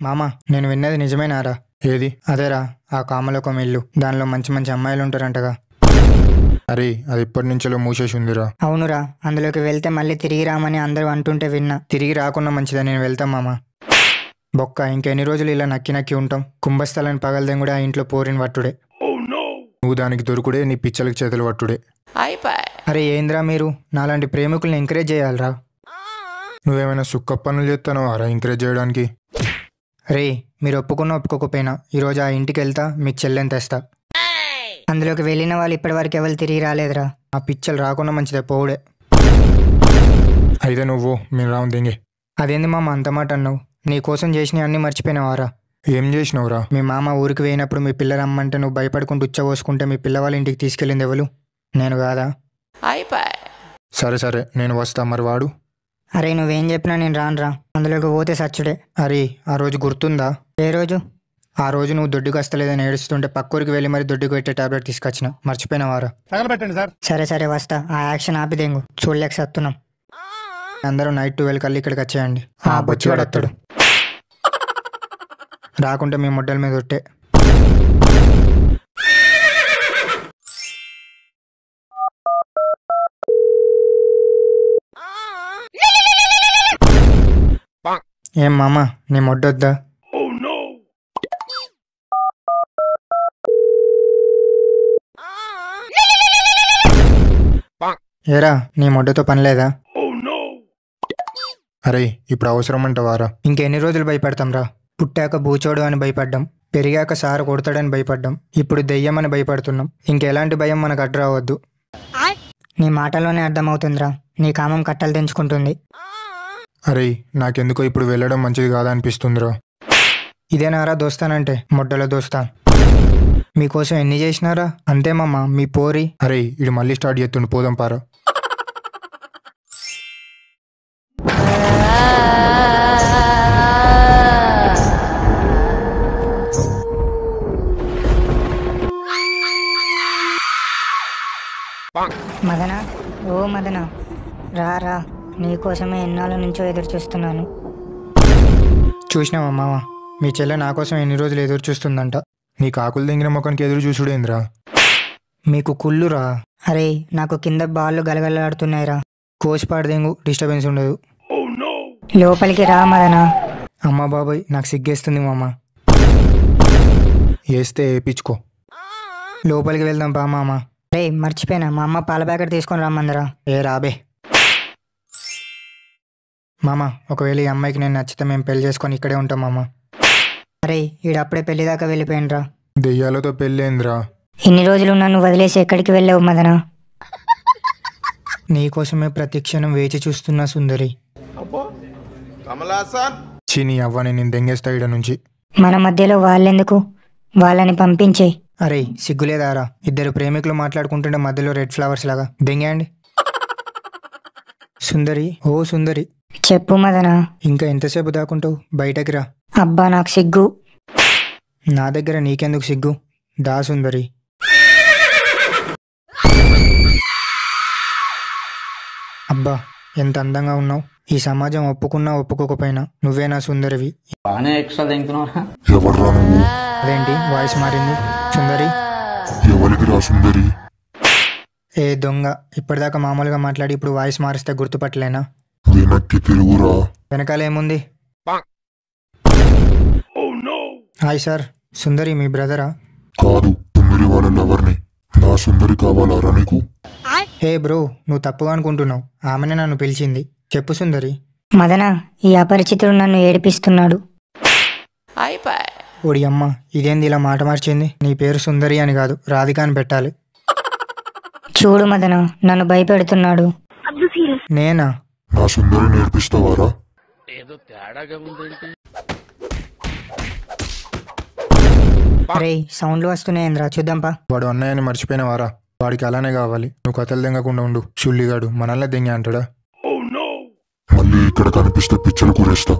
మామ నేను విన్నది నిజమేనారా? ఏది? అదేరా, ఆ కామలోకం ఇల్లు. దానిలో మంచి మంచి అమ్మాయిలు ఉంటారంటగా. అరే అది ఇప్పటి నుంచో మూసేసి ఉందిరా. అవునురా, అందులోకి వెళ్తే మళ్ళీ తిరిగి రామని అందరూ అంటుంటే విన్నా. తిరిగి రాకుండా మంచిదా, నేను వెళ్తాం మామ. బొక్క, ఇంకెన్ని రోజులు ఇలా నక్కి నక్కి ఉంటాం? కుంభస్థలాన్ని పగలదేం కూడా ఆ ఇంట్లో పోరిన పట్టుడే. నువ్వు దానికి దొరుకుడే, నీ పిచ్చలకు చేతులు పట్టుడే. అరే ఏంద్రా మీరు నాలాంటి ప్రేమికుల్ని ఎంకరేజ్ చేయాలరా? నువ్వేమైనా సుక్క పనులు చేస్తానో అరా ఎంకరేజ్ చేయడానికి? రే మీరు ఒప్పుకున్నా ఒప్పుకోకపోయినా ఈరోజు ఆ ఇంటికి వెళ్తా, మీకు చెల్లెని తెస్తా. అందులోకి వెళ్ళిన వాళ్ళు ఇప్పటి వరకు ఎవరు తిరిగి రాలేదురా. ఆ పిచ్చలు రాకుండా మంచిదే, పోవుడే. అయితే నువ్వు మీరు రావు దింగే. అదేంది మామ అంత మాట అన్నావు? నీ కోసం చేసినవి అన్నీ మర్చిపోయినావారా? ఏం చేసినావురా? మీ మామ ఊరికి పోయినప్పుడు మీ పిల్ల రమ్మంటే నువ్వు భయపడుకుంటూ ఉచ్చబోసుకుంటే మీ పిల్లవాళ్ళ ఇంటికి తీసుకెళ్ళింది ఎవరు? నేను కాదా? సరే సరే నేను వస్తా, మరి వాడు? అరే నువ్వేం చెప్పినా నేను రానురా, అందులోకి పోతే సచ్చుడే. అరే ఆ రోజు గుర్తుందా? ఏ రోజు? ఆ రోజు నువ్వు దొడ్డుకు వస్తలేదని ఏడుస్తుంటే పక్కూరికి వెళ్ళి మరి దొడ్డుకు పెట్టే టాబ్లెట్ తీసుకొచ్చిన, మర్చిపోయినవారా? సరే సరే వస్తా, ఆ యాక్షన్ ఆపిదేంగు, చూడలేక సత్తున్నాం. అందరూ నైట్ 12 కల్లా ఇక్కడికి వచ్చేయండి. ఆ బొచ్చివాడు వస్తాడు. రాకుంటే మీ మొడ్డల మీద ఒట్టే. ఏం మామ నీ మొడ్డొద్దా? ఏరా నీ మొడ్డతో పని లేదా? అరే ఇప్పుడు అవసరం అంటవారా? ఇంకెన్ని రోజులు భయపడతాం రా? పుట్టాక బూచోడు అని భయపడ్డాం, పెరిగాక సారు కొడతాడని భయపడ్డాం, ఇప్పుడు దెయ్యం అని భయపడుతున్నాం. ఇంకెలాంటి భయం మనకు అడ్రావద్దు. నీ మాటలోనే అర్థమవుతుందిరా, నీ కామం కట్టలు తెంచుకుంటుంది. అరే నాకెందుకో ఇప్పుడు వెళ్ళడం మంచిది కాదా అనిపిస్తుందిరా. ఇదేనారా దోస్తానంటే? మొడ్డలో దోస్తాన్. మీకోసం ఎన్ని చేసినారా? అంతేమమ్మా మీ పోరి. అరే ఇది మళ్ళీ స్టార్ట్ చేస్తుండు, పోదాం పారా. మదన, ఓ మదన, రా రా, నీకోసమే ఎన్నాళ్ళ నుంచో ఎదురు చూస్తున్నాను. చూసినావా మామ, మీ చెల్లె నా కోసం ఎన్ని రోజులు ఎదురు చూస్తుందంట. నీ కాకులు దింగిన మొక్కనికి ఎదురు చూసుడేంద్రా? మీకు కుళ్ళురా. అరే నాకు కింద బాళ్ళు గలగలాడుతున్నాయిరా. కోసిపాడు దెంగు, డిస్టర్బెన్స్ ఉండదు. లోపలికి రా మదన. అమ్మా బాబాయ్ నాకు సిగ్గేస్తుంది మామ. వేస్తే వేయించుకో. లోపలికి వెళ్దాం పా మామ. రే మర్చిపోయినా, మా అమ్మ పాల ప్యాకెట్ తీసుకొని రమ్మందరా. ఏ రాబే మామ, ఒకవేళ ఈ అమ్మాయికి నేను నచ్చితే మేము పెళ్లి చేసుకొని ఇక్కడే ఉంటాం మామ. అరే ఈడప్పుడే పెళ్లి దాకా వెళ్ళిపోయినరా. దెయ్యాలతో పెళ్ళేంద్రా? ఇన్ని రోజులు నన్ను వదిలేసి ఎక్కడికి వెళ్ళావు మదన? నీకోసమే ప్రతి క్షణం వేచి చూస్తున్నా సుందరి. చీనీ అవ్వని నేను దెంగేస్తా ఇడ నుంచి. మన మధ్యలో వాళ్ళెందుకు, వాళ్ళని పంపించే. అరే సిగ్గులేదారా? ఇద్దరు ప్రేమికులు మాట్లాడుకుంటుంటే మధ్యలో రెడ్ ఫ్లవర్స్ లాగా దెంగేయండి. సుందరి, ఓ సుందరి. చెప్పు మదన. ఇంకా ఎంతసేపు దాకుంటావు? బయటకి రా. అబ్బా నాకు సిగ్గు. నా దగ్గర నీకెందుకు సిగ్గు? దా సుందరి. అబ్బా ఎంత అందంగా ఉన్నావు. ఈ సమాజం ఒప్పుకున్నా ఒప్పుకోకపోయినా నువ్వే నా సుందరివి. అదేంటి వాయిస్ మారింది? సుందరి సుందరి. ఏ దొంగ, ఇప్పటిదాకా మామూలుగా మాట్లాడి ఇప్పుడు వాయిస్ మారిస్తే గుర్తుపట్టలేనా? వెనకాల ఏముంది? హాయ్ సార్, సుందరి మీ బ్రదరా? కాదు, సుందరి వాళ్ళ లవర్ని. నా సుందరి కావాలారా నీకు? హే బ్రో, నువ్వు తప్పుగా అనుకుంటున్నావు. ఆమెనే నన్ను పిలిచింది. చెప్పు సుందరి. మదన, ఈ అపరిచితుడు నన్ను ఏడిపిస్తున్నాడు. ఓడి అమ్మ, ఇదేంది ఇలా మాట మార్చింది? నీ పేరు సుందరి అని కాదు, రాధిక అని పెట్టాలి. చూడు మదన, నన్ను భయపెడుతున్నాడు. నేనా? నా సుందరి నేర్పిస్తావారా? అరే సౌండ్లు వస్తున్నాయేంద్రా, చూద్దాంపా. వాడు అన్నయ్యని మర్చిపోయినవారా? వాడికి అలానే కావాలి. నువ్వు కథలు దెంగకుండా ఉండు. షుల్లిగాడు మనల్ని దెంగ అంటాడా? మళ్ళీ ఇక్కడ కనిపిస్తే పిచ్చలు కూరేస్తా.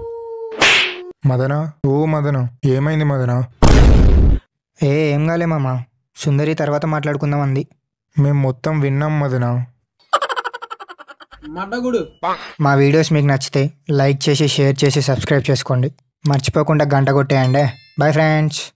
మదన, ఓ మదన, ఏమైంది మదన? ఏం కాలే మామ, సుందరి తర్వాత మాట్లాడుకుందాం అంది. మేము మొత్తం విన్నాం మదన. మా వీడియోస్ మీకు నచ్చితే లైక్ చేసి, షేర్ చేసి, సబ్స్క్రైబ్ చేసుకోండి. మర్చిపోకుండా గంట కొట్టేయండి. Bye friends.